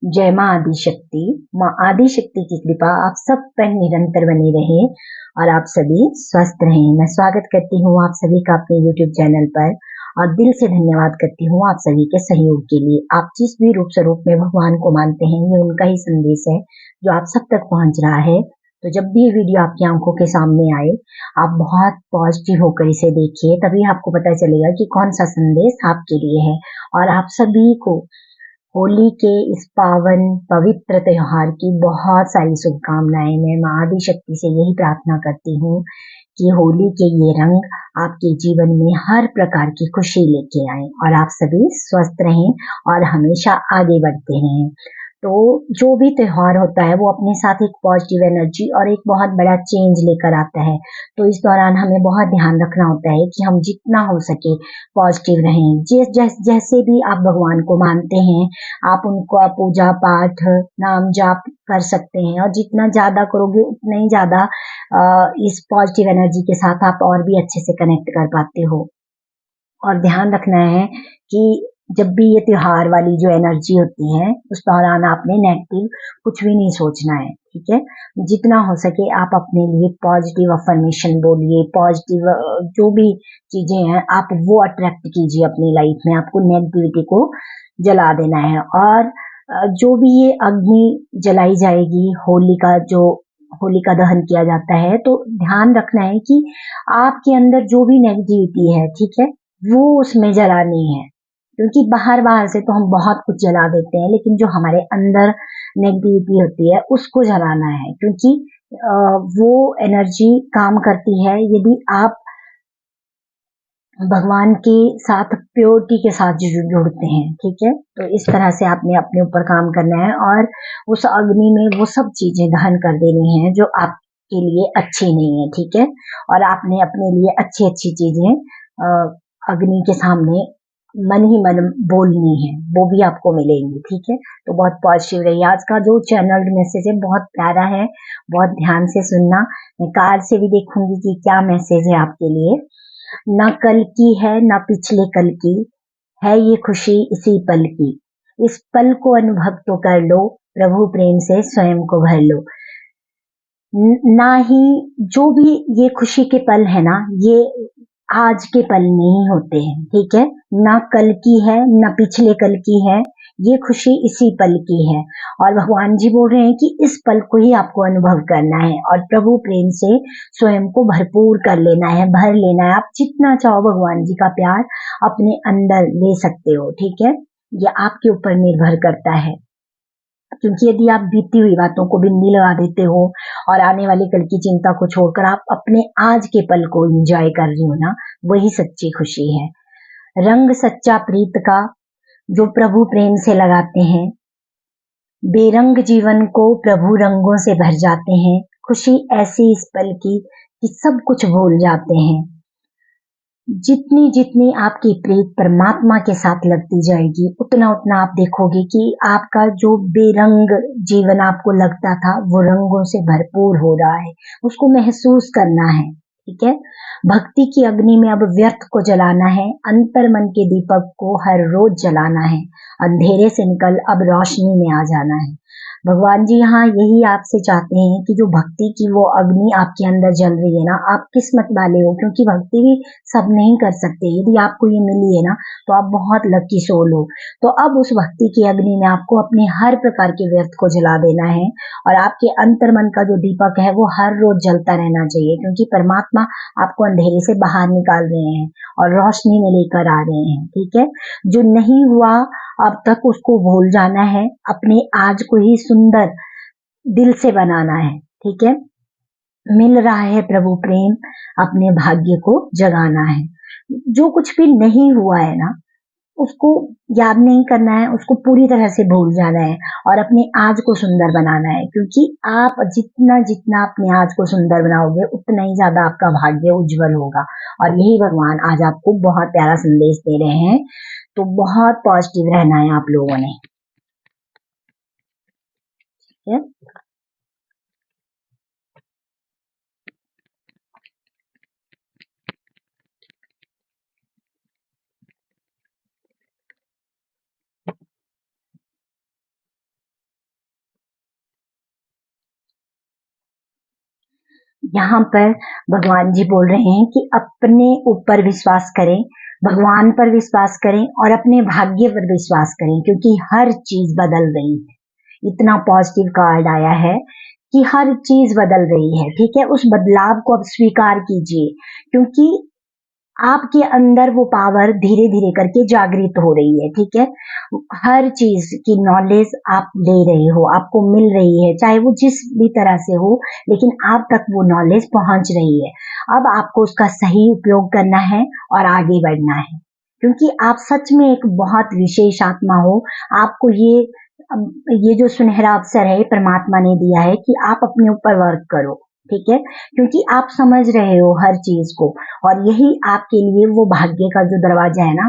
जय माँ आदिशक्ति। माँ आदिशक्ति की कृपा आप सब पर निरंतर बनी रहे और आप सभी स्वस्थ रहें। मैं स्वागत करती हूँ आप सभी का अपने YouTube चैनल पर और दिल से धन्यवाद करती हूँ आप सभी के सहयोग के लिए। आप जिस भी रूप स्वरूप में भगवान को मानते हैं, ये उनका ही संदेश है जो आप सब तक पहुंच रहा है। तो जब भी ये वीडियो आपकी आंखों के सामने आए, आप बहुत पॉजिटिव होकर इसे देखिए, तभी आपको पता चलेगा कि कौन सा संदेश आपके लिए है। और आप सभी को होली के इस पावन पवित्र त्योहार की बहुत सारी शुभकामनाएं। मैं माँ आदिशक्ति से यही प्रार्थना करती हूँ कि होली के ये रंग आपके जीवन में हर प्रकार की खुशी लेके आए और आप सभी स्वस्थ रहें और हमेशा आगे बढ़ते रहें। तो जो भी त्योहार होता है वो अपने साथ एक पॉजिटिव एनर्जी और एक बहुत बड़ा चेंज लेकर आता है। तो इस दौरान हमें बहुत ध्यान रखना होता है कि हम जितना हो सके पॉजिटिव रहें। जैसे भी आप भगवान को मानते हैं, आप उनको पूजा पाठ नाम जाप कर सकते हैं और जितना ज्यादा करोगे उतना ही ज्यादा इस पॉजिटिव एनर्जी के साथ आप और भी अच्छे से कनेक्ट कर पाते हो। और ध्यान रखना है कि जब भी ये त्योहार वाली जो एनर्जी होती है उस दौरान आपने नेगेटिव कुछ भी नहीं सोचना है, ठीक है। जितना हो सके आप अपने लिए पॉजिटिव अफर्मेशन बोलिए, पॉजिटिव जो भी चीजें हैं आप वो अट्रैक्ट कीजिए अपनी लाइफ में। आपको नेगेटिविटी को जला देना है। और जो भी ये अग्नि जलाई जाएगी, होलिका दहन किया जाता है, तो ध्यान रखना है कि आपके अंदर जो भी नेगेटिविटी है, ठीक है, वो उसमें जलानी है। क्योंकि बाहर से तो हम बहुत कुछ जला देते हैं, लेकिन जो हमारे अंदर नेगेटिविटी होती है उसको जलाना है। क्योंकि वो एनर्जी काम करती है यदि आप भगवान के साथ प्योरिटी के साथ जुड़ते हैं, ठीक है। तो इस तरह से आपने अपने ऊपर काम करना है और उस अग्नि में वो सब चीजें दहन कर देनी है जो आपके लिए अच्छी नहीं है, ठीक है। और आपने अपने लिए अच्छी अच्छी चीजें अग्नि के सामने मन ही मन बोलनी है, वो भी आपको मिलेंगी, ठीक है। तो बहुत पॉजिटिव रहिए। आज का जो चैनल मैसेज है बहुत प्यारा है, बहुत ध्यान से सुनना। मैं कार्ड से भी देखूंगी कि क्या मैसेज है आपके लिए। न कल की है न पिछले कल की है ये खुशी इसी पल की, इस पल को अनुभव तो कर लो, प्रभु प्रेम से स्वयं को भर लो। ना ही जो भी ये खुशी के पल है ना, ये आज के पल नहीं होते हैं, ठीक है। ना कल की है न पिछले कल की है, ये खुशी इसी पल की है। और भगवान जी बोल रहे हैं कि इस पल को ही आपको अनुभव करना है और प्रभु प्रेम से स्वयं को भरपूर कर लेना है, भर लेना है। आप जितना चाहो भगवान जी का प्यार अपने अंदर ले सकते हो, ठीक है। ये आपके ऊपर निर्भर करता है। क्योंकि यदि आप बीती हुई बातों को बिंदी लगा देते हो और आने वाले कल की चिंता को छोड़कर आप अपने आज के पल को एंजॉय कर रही हो ना, वही सच्ची खुशी है। रंग सच्चा प्रीत का जो प्रभु प्रेम से लगाते हैं, बेरंग जीवन को प्रभु रंगों से भर जाते हैं। खुशी ऐसी इस पल की कि सब कुछ भूल जाते हैं। जितनी जितनी आपकी प्रीत परमात्मा के साथ लगती जाएगी, उतना उतना आप देखोगे कि आपका जो बेरंग जीवन आपको लगता था वो रंगों से भरपूर हो रहा है। उसको महसूस करना है, ठीक है। भक्ति की अग्नि में अब व्यर्थ को जलाना है, अंतर मन के दीपक को हर रोज जलाना है। अंधेरे से निकल अब रोशनी में आ जाना है। भगवान जी यहाँ यही आपसे चाहते हैं कि जो भक्ति की वो अग्नि आपके अंदर जल रही है ना, आप किस्मत वाले हो। क्योंकि भक्ति भी सब नहीं कर सकते। यदि आपको ये मिली है ना, तो आप बहुत लकी सोल हो। तो अब उस भक्ति की अग्नि में आपको अपने हर प्रकार के व्यर्थ को जला देना है और आपके अंतर मन का जो दीपक है वो हर रोज जलता रहना चाहिए। क्योंकि परमात्मा आपको अंधेरे से बाहर निकाल रहे हैं और रोशनी में लेकर आ रहे हैं, ठीक है। जो नहीं हुआ अब तक उसको भूल जाना है, अपने आज को ही सुंदर दिल से बनाना है, ठीक है। मिल रहा है प्रभु प्रेम, अपने भाग्य को जगाना है। जो कुछ भी नहीं हुआ है ना, उसको याद नहीं करना है, उसको पूरी तरह से भूल जाना है और अपने आज को सुंदर बनाना है। क्योंकि आप जितना जितना अपने आज को सुंदर बनाओगे उतना ही ज्यादा आपका भाग्य उज्जवल होगा। और यही भगवान आज आपको बहुत प्यारा संदेश दे रहे हैं। तो बहुत पॉजिटिव रहना है आप लोगों ने, ठीक है। यहाँ पर भगवान जी बोल रहे हैं कि अपने ऊपर विश्वास करें, भगवान पर विश्वास करें और अपने भाग्य पर विश्वास करें, क्योंकि हर चीज बदल रही है। इतना पॉजिटिव कार्ड आया है कि हर चीज बदल रही है, ठीक है। उस बदलाव को अब स्वीकार कीजिए, क्योंकि आपके अंदर वो पावर धीरे धीरे करके जागृत हो रही है, ठीक है। हर चीज की नॉलेज आप ले रहे हो, आपको मिल रही है, चाहे वो जिस भी तरह से हो, लेकिन आप तक वो नॉलेज पहुंच रही है। अब आपको उसका सही उपयोग करना है और आगे बढ़ना है, क्योंकि आप सच में एक बहुत विशेष आत्मा हो। आपको ये जो सुनहरा अवसर है परमात्मा ने दिया है कि आप अपने ऊपर वर्क करो, ठीक है, क्योंकि आप समझ रहे हो हर चीज को। और यही आपके लिए वो भाग्य का जो दरवाजा है ना,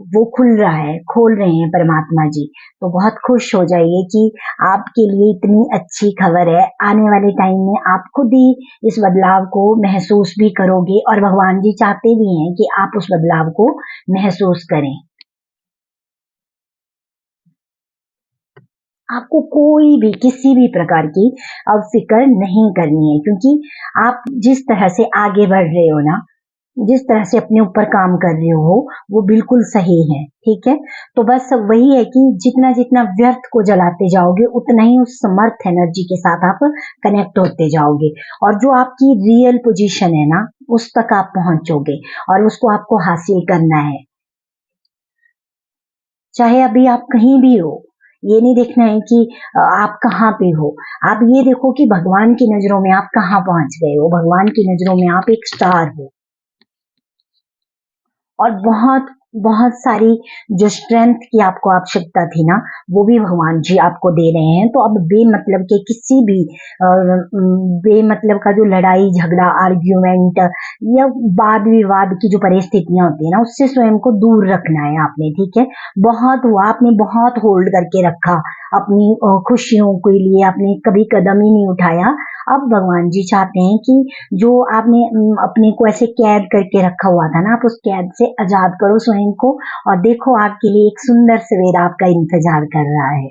वो खुल रहा है, खोल रहे हैं परमात्मा जी। तो बहुत खुश हो जाइए कि आपके लिए इतनी अच्छी खबर है। आने वाले टाइम में आप खुद ही इस बदलाव को महसूस भी करोगे, और भगवान जी चाहते भी हैं कि आप उस बदलाव को महसूस करें। आपको कोई भी किसी भी प्रकार की अब फिक्र नहीं करनी है, क्योंकि आप जिस तरह से आगे बढ़ रहे हो ना, जिस तरह से अपने ऊपर काम कर रहे हो, वो बिल्कुल सही है, ठीक है। तो बस वही है कि जितना जितना व्यर्थ को जलाते जाओगे, उतना ही उस समर्थ एनर्जी के साथ आप कनेक्ट होते जाओगे, और जो आपकी रियल पोजीशन है ना, उस तक आप पहुंचोगे, और उसको आपको हासिल करना है। चाहे अभी आप कहीं भी हो, ये नहीं देखना है कि आप कहाँ पे हो। आप ये देखो कि भगवान की नजरों में आप कहाँ पहुंच गए हो। भगवान की नजरों में आप एक स्टार हो, और बहुत बहुत सारी जो स्ट्रेंथ की आपको आवश्यकता थी ना, वो भी भगवान जी आपको दे रहे हैं। तो अब बेमतलब के किसी भी बेमतलब का जो लड़ाई झगड़ा आर्ग्यूमेंट या वाद विवाद की जो परिस्थितियां होती है ना, उससे स्वयं को दूर रखना है आपने, ठीक है। बहुत हुआ, आपने बहुत होल्ड करके रखा अपनी खुशियों के लिए, आपने कभी कदम ही नहीं उठाया। अब भगवान जी चाहते हैं कि जो आपने अपने को ऐसे कैद करके रखा हुआ था ना, आप उस कैद से आजाद करो स्वयं को, और देखो आपके लिए एक सुंदर सवेरा आपका इंतजार कर रहा है।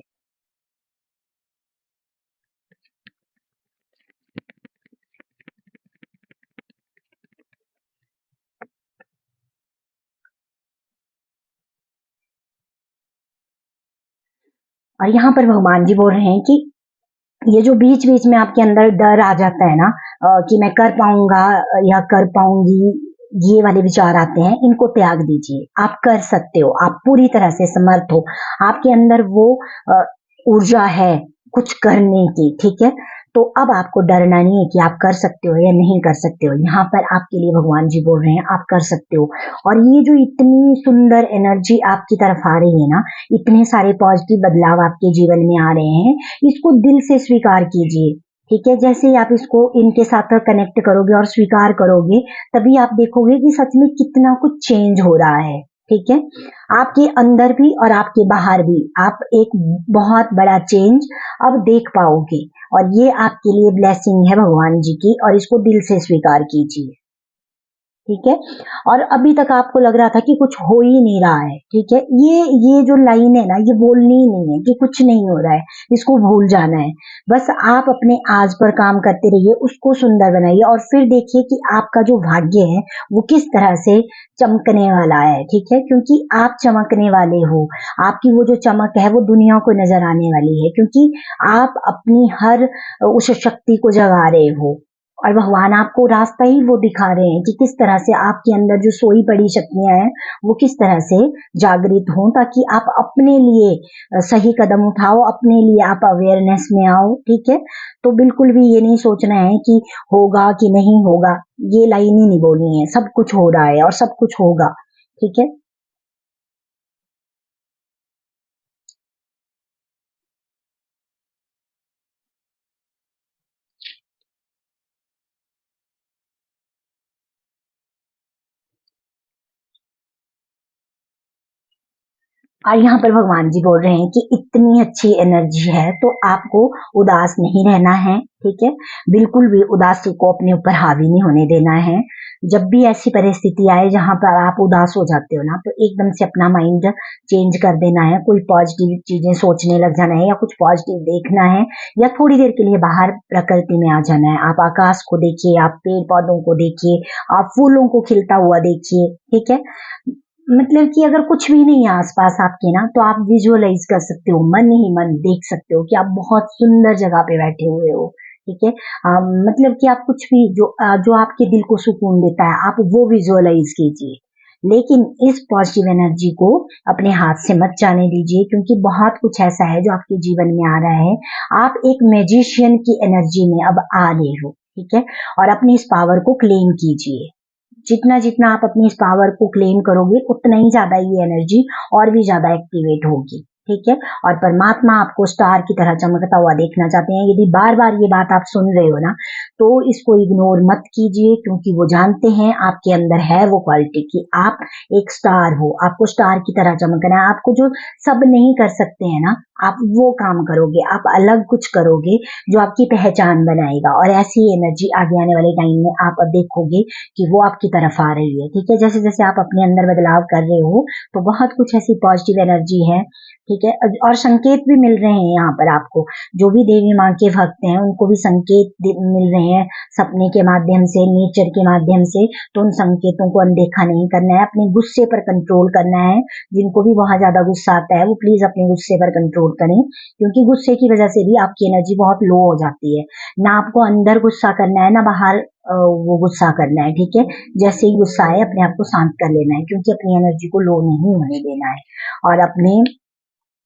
और यहाँ पर भगवान जी बोल रहे हैं कि ये जो बीच बीच में आपके अंदर डर आ जाता है ना, कि मैं कर पाऊंगा या कर पाऊंगी, ये वाले विचार आते हैं, इनको त्याग दीजिए। आप कर सकते हो, आप पूरी तरह से समर्थ हो। आपके अंदर वो अ, ऊर्जा है कुछ करने की, ठीक है। तो अब आपको डरना नहीं है कि आप कर सकते हो या नहीं कर सकते हो। यहाँ पर आपके लिए भगवान जी बोल रहे हैं आप कर सकते हो। और ये जो इतनी सुंदर एनर्जी आपकी तरफ आ रही है ना, इतने सारे पॉजिटिव बदलाव आपके जीवन में आ रहे हैं, इसको दिल से स्वीकार कीजिए, ठीक है। जैसे ही आप इसको इनके साथ कनेक्ट करोगे और स्वीकार करोगे, तभी आप देखोगे कि सच में कितना कुछ चेंज हो रहा है, ठीक है। आपके अंदर भी और आपके बाहर भी आप एक बहुत बड़ा चेंज अब देख पाओगे, और ये आपके लिए ब्लेसिंग है भगवान जी की, और इसको दिल से स्वीकार कीजिए, ठीक है। और अभी तक आपको लग रहा था कि कुछ हो ही नहीं रहा है, ठीक है। ये जो लाइन है ना, ये बोलनी ही नहीं है कि कुछ नहीं हो रहा है, इसको भूल जाना है। बस आप अपने आज पर काम करते रहिए, उसको सुंदर बनाइए, और फिर देखिए कि आपका जो भाग्य है वो किस तरह से चमकने वाला है, ठीक है। क्योंकि आप चमकने वाले हो, आपकी वो जो चमक है वो दुनिया को नजर आने वाली है, क्योंकि आप अपनी हर उस शक्ति को जगा रहे हो, और भगवान आपको रास्ता ही वो दिखा रहे हैं कि किस तरह से आपके अंदर जो सोई पड़ी शक्तियां हैं वो किस तरह से जागृत हों, ताकि आप अपने लिए सही कदम उठाओ, अपने लिए आप अवेयरनेस में आओ, ठीक है। तो बिल्कुल भी ये नहीं सोचना है कि होगा कि नहीं होगा, ये लाइन ही नहीं बोलनी है। सब कुछ हो रहा है और सब कुछ होगा, ठीक है। और यहाँ पर भगवान जी बोल रहे हैं कि इतनी अच्छी एनर्जी है तो आपको उदास नहीं रहना है, ठीक है। बिल्कुल भी उदासी को अपने ऊपर हावी नहीं होने देना है। जब भी ऐसी परिस्थिति आए जहां पर आप उदास हो जाते हो ना, तो एकदम से अपना माइंड चेंज कर देना है, कोई पॉजिटिव चीजें सोचने लग जाना है, या कुछ पॉजिटिव देखना है, या थोड़ी देर के लिए बाहर प्रकृति में आ जाना है। आप आकाश को देखिए, आप पेड़ पौधों को देखिए, आप फूलों को खिलता हुआ देखिए, ठीक है। मतलब कि अगर कुछ भी नहीं है आसपास आपके ना, तो आप विजुअलाइज कर सकते हो, मन ही मन देख सकते हो कि आप बहुत सुंदर जगह पे बैठे हुए हो, ठीक है। मतलब कि आप कुछ भी जो आपके दिल को सुकून देता है, आप वो विजुअलाइज कीजिए। लेकिन इस पॉजिटिव एनर्जी को अपने हाथ से मत जाने दीजिए, क्योंकि बहुत कुछ ऐसा है जो आपके जीवन में आ रहा है। आप एक मैजिशियन की एनर्जी में अब आ रहे हो, ठीक है। और अपनी इस पावर को क्लेम कीजिए। जितना जितना आप अपनी इस पावर को क्लेम करोगे, उतना ही ज्यादा ये एनर्जी और भी ज्यादा एक्टिवेट होगी, ठीक है। और परमात्मा आपको स्टार की तरह चमकता हुआ देखना चाहते हैं। यदि बार बार ये बात आप सुन रहे हो ना, तो इसको इग्नोर मत कीजिए, क्योंकि वो जानते हैं आपके अंदर है वो क्वालिटी कि आप एक स्टार हो। आपको स्टार की तरह चमकना है। आपको जो सब नहीं कर सकते हैं ना, आप वो काम करोगे, आप अलग कुछ करोगे जो आपकी पहचान बनाएगा। और ऐसी एनर्जी आगे आने वाले टाइम में आप देखोगे कि वो आपकी तरफ आ रही है, ठीक है। जैसे जैसे आप अपने अंदर बदलाव कर रहे हो, तो बहुत कुछ ऐसी पॉजिटिव एनर्जी है, ठीक है। और संकेत भी मिल रहे हैं यहाँ पर आपको। जो भी देवी माँ के भक्त हैं, उनको भी संकेत मिल रहे हैं सपने के माध्यम से, नेचर के माध्यम से। तो उन संकेतों को अनदेखा नहीं करना है, अपने गुस्से पर कंट्रोल करना है। जिनको भी बहुत ज्यादा गुस्सा आता है, वो प्लीज अपने गुस्से पर कंट्रोल करें, क्योंकि गुस्से की वजह से भी आपकी एनर्जी बहुत लो हो जाती है। ना आपको अंदर गुस्सा करना है, ना बाहर वो गुस्सा करना है, ठीक है। जैसे ही गुस्सा आए, अपने आप को शांत कर लेना है, क्योंकि अपनी एनर्जी को लो नहीं होने देना है। और अपने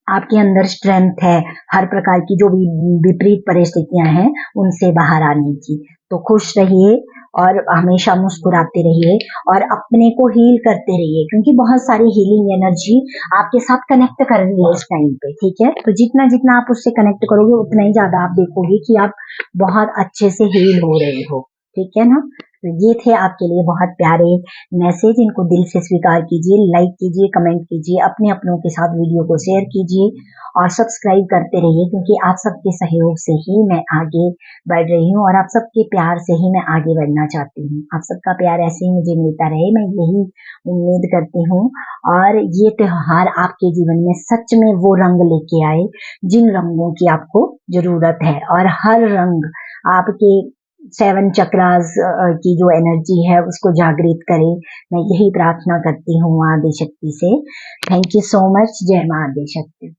आपके अंदर स्ट्रेंथ है हर प्रकार की जो भी विपरीत परिस्थितियां हैं उनसे बाहर आने की। तो खुश रहिए और हमेशा मुस्कुराते रहिए और अपने को हील करते रहिए, क्योंकि बहुत सारी हीलिंग एनर्जी आपके साथ कनेक्ट कर रही है इस टाइम पे, ठीक है। तो जितना जितना आप उससे कनेक्ट करोगे, उतना ही ज्यादा आप देखोगे कि आप बहुत अच्छे से हील हो रहे हो, ठीक है ना। तो ये थे आपके लिए बहुत प्यारे मैसेज। इनको दिल से स्वीकार कीजिए, लाइक कीजिए, कमेंट कीजिए, अपने अपनों के साथ वीडियो को शेयर कीजिए और सब्सक्राइब करते रहिए, क्योंकि आप सबके सहयोग से ही मैं आगे बढ़ रही हूँ और आप सबके प्यार से ही मैं आगे बढ़ना चाहती हूँ। आप सबका प्यार ऐसे ही मुझे मिलता रहे, मैं यही उम्मीद करती हूँ। और ये त्योहार आपके जीवन में सच में वो रंग लेके आए जिन रंगों की आपको जरूरत है, और हर रंग आपके 7 चक्रास की जो एनर्जी है उसको जागृत करे। मैं यही प्रार्थना करती हूँ माँ आदि शक्ति से। Thank you so much. जय माँ आदि शक्ति।